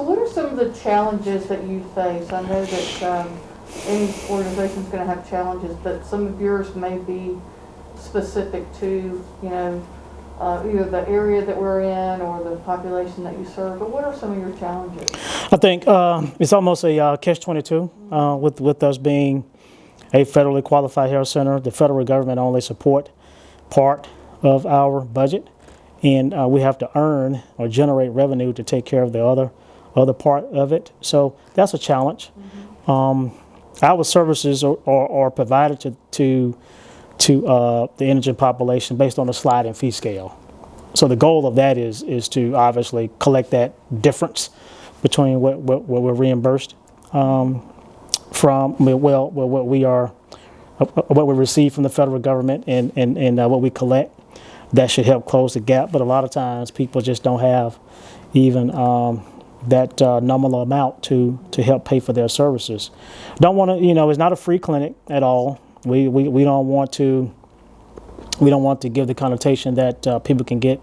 So what are some of the challenges that you face? I know that any organization's going to have challenges, but some of yours may be specific to, either the area that we're in or the population that you serve. But what are some of your challenges? I think it's almost a catch-22 with us being a federally qualified health center. The federal government only support part of our budget, and we have to earn or generate revenue to take care of the other part of it. So that's a challenge. Our services are provided to the indigent population based on a sliding fee scale. So the goal of that is to obviously collect that difference between what we're reimbursed from, what we receive from the federal government and what we collect. That should help close the gap. But a lot of times people just don't have even that nominal amount to help pay for their services. Don't want to, it's not a free clinic at all. We don't want to give the connotation that people can get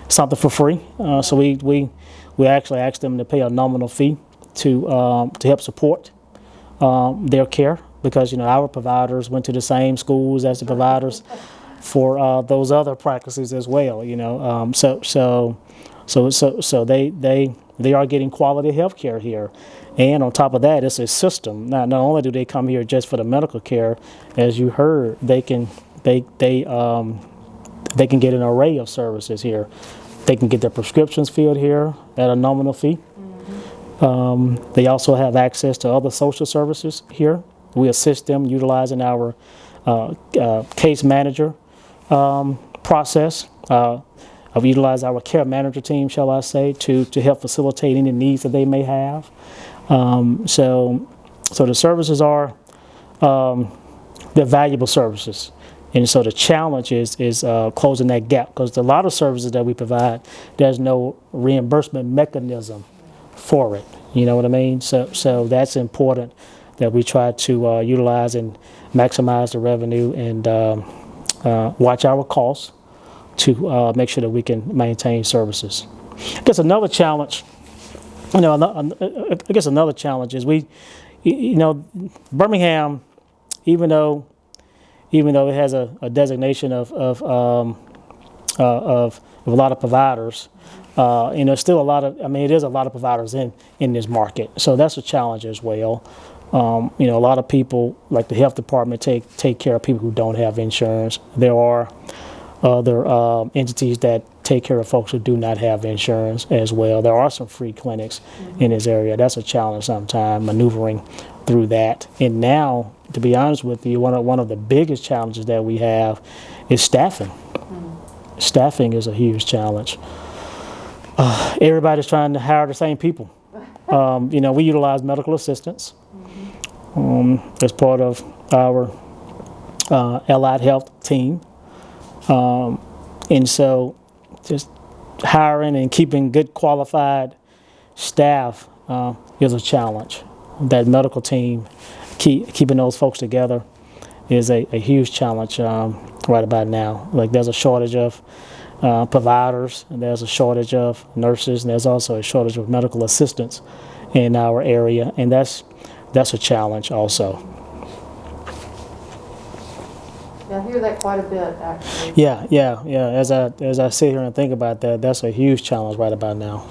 something for free. So we actually ask them to pay a nominal fee to help support their care, because our providers went to the same schools as the providers for those other practices as well. So they are getting quality health care here. And on top of that, it's a system. Not only do they come here just for the medical care, as you heard, they can get an array of services here. They can get their prescriptions filled here at a nominal fee. They also have access to other social services here. We assist them utilizing our case manager process. We utilize our care manager team, shall I say, to help facilitate any needs that they may have. So the services are they're valuable services, and so the challenge is closing that gap, because a lot of services that we provide, there's no reimbursement mechanism for it. You know what I mean? So that's important that we try to utilize and maximize the revenue and watch our costs to make sure that we can maintain services. I guess another challenge, another challenge is Birmingham, even though it has a designation of a lot of providers, still a lot of, it is a lot of providers in this market. So that's a challenge as well. A lot of people, like the health department, take care of people who don't have insurance. There are other entities that take care of folks who do not have insurance as well. There are some free clinics in this area. That's a challenge sometimes, maneuvering through that. And now, to be honest with you, one of the biggest challenges that we have is staffing. Staffing is a huge challenge. Everybody's trying to hire the same people. We utilize medical assistants as part of our allied health team. And so just hiring and keeping good qualified staff is a challenge. That medical team, keeping those folks together is a huge challenge right about now. Like, there's a shortage of providers, and there's a shortage of nurses, and there's also a shortage of medical assistants in our area, and that's a challenge also. Yeah, I hear that quite a bit, actually. Yeah. As I sit here and think about that, that's a huge challenge right about now.